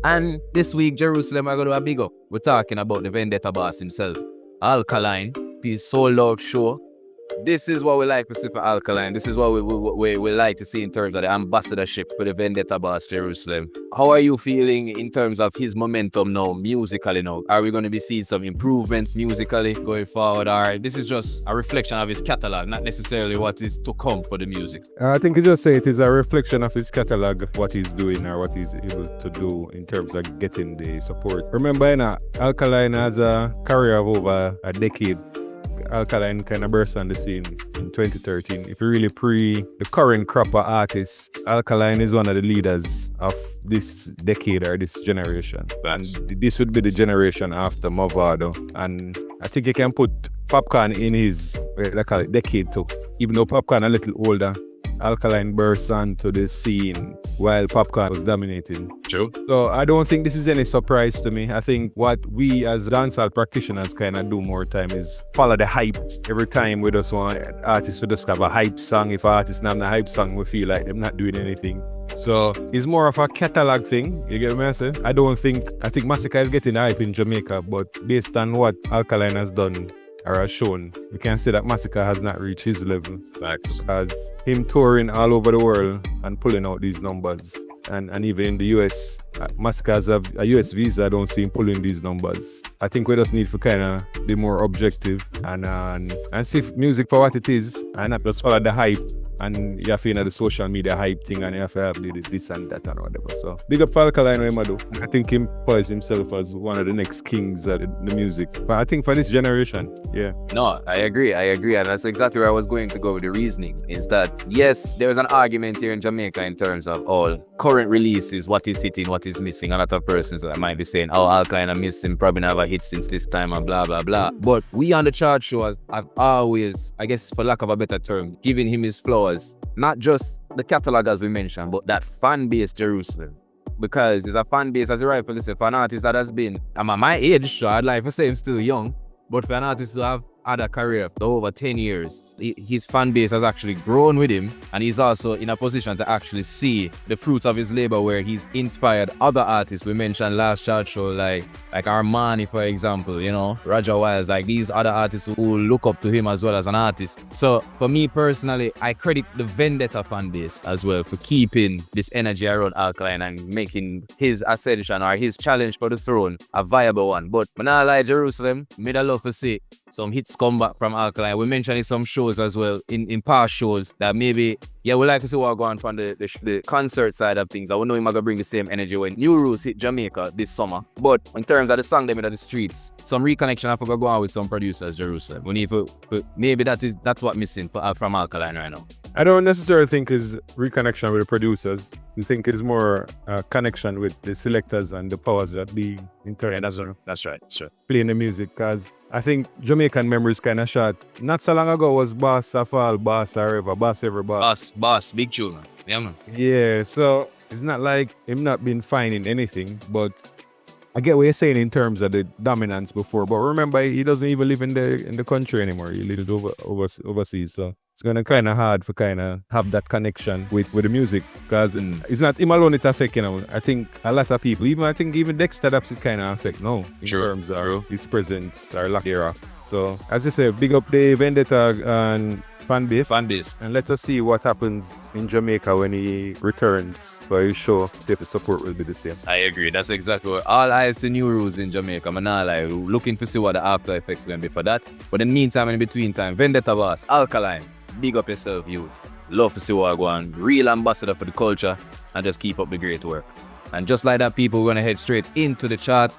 And this week, Jerusalem, I got to a big up. We're talking about the Vendetta boss himself. Alkaline, his sold out show. This is what we like to see for Alkaline. This is what we like to see in terms of the ambassadorship for the Vendetta boss Jerusalem. How are you feeling in terms of his momentum now, musically now? Are we going to be seeing some improvements musically going forward? Or this is just a reflection of his catalog, not necessarily what is to come for the music? I think you just say it is a reflection of his catalog, what he's doing or what he's able to do in terms of getting the support. Remember, Alkaline has a career of over a decade. Alkaline kind of burst on the scene in 2013. If you really the current crop of artists, Alkaline is one of the leaders of this decade or this generation. And this would be the generation after Mavado. And I think you can put Popcorn in his decade too. Even though Popcorn a little older, Alkaline burst onto the scene while Popcorn was dominating. True. So I don't think this is any surprise to me. I think what we as dancehall practitioners kind of do more time is follow the hype. Every time we just want artists to just have a hype song. If artists not have a hype song, we feel like they're not doing anything. So it's more of a catalog thing. You get what I say? I think Massacre is getting hype in Jamaica, but based on what Alkaline has done or has shown, we can say that Massacre has not reached his level. Facts. As him touring all over the world and pulling out these numbers. And even in the US, Massacre has a US visa. I don't see him pulling these numbers. I think we just need to kind of be more objective and see music for what it is and not just follow the hype. And you have to the social media hype thing and you have to have this and that and whatever. So big up for Alkaline, I think he poised himself as one of the next kings of the music. But I think for this generation, yeah. No, I agree. And that's exactly where I was going to go with the reasoning. Is that, yes, there's an argument here in Jamaica in terms of all current releases, what is hitting, what is missing. A lot of persons that might be saying, oh, Alkaline are missing, probably never hit since this time and blah, blah, blah. But we on the chart show have always, I guess for lack of a better term, giving him his flowers. Not just the catalog as we mentioned, but that fan base Jerusalem. Because there's a fan base, as you rightfully say, for an artist that has been, I'm at my age, so I'd like to say I'm still young, but for an artist to have had a career for over 10 years, his fan base has actually grown with him, and he's also in a position to actually see the fruits of his labor where he's inspired other artists. We mentioned last chart show like Armani, for example, Roger Wiles, like these other artists who look up to him as well as an artist. So for me personally, I credit the Vendetta fan base as well for keeping this energy around Alkaline and making his ascension or his challenge for the throne a viable one. But when I like Jerusalem, I'd love to see some hits come back from Alkaline. We mentioned in some shows as well, in past shows, that maybe, we like to see what going on from the concert side of things. I would know him going to bring the same energy when New Rules hit Jamaica this summer. But in terms of the song them in the streets, some reconnection I forgot go on with some producers, Jerusalem. We need to, maybe that's what missing from Alkaline right now. I don't necessarily think it's reconnection with the producers. I think it's more a connection with the selectors and the powers that be in turn. Yeah, that's right. Sure. Playing the music, because I think Jamaican memories kind of shot. Not so long ago was Boss Afal, Boss Areva, Boss Ever Boss. Boss, big tune, man. Yeah, man. Yeah, so it's not like him not been fine in anything, but I get what you're saying in terms of the dominance before. But remember, he doesn't even live in the country anymore. He lives overseas, so it's gonna kind of hard for kind of have that connection with the music, because it's not him alone it affect, I think a lot of people, even Dexter Daps it kind of affect now in terms of his presence or lack thereof. So as I say, big up the Vendetta and Fanbase. And let us see what happens in Jamaica when he returns for his show. See if the support will be the same. I agree. That's exactly what all eyes to New Rules in Jamaica. I'm not like looking to see what the after effects going to be for that. But in the meantime, in between time, Vendetta boss, Alkaline, big up yourself, you. Love to see what I go on. Real ambassador for the culture, and just keep up the great work. And just like that, people, we're going to head straight into the chart.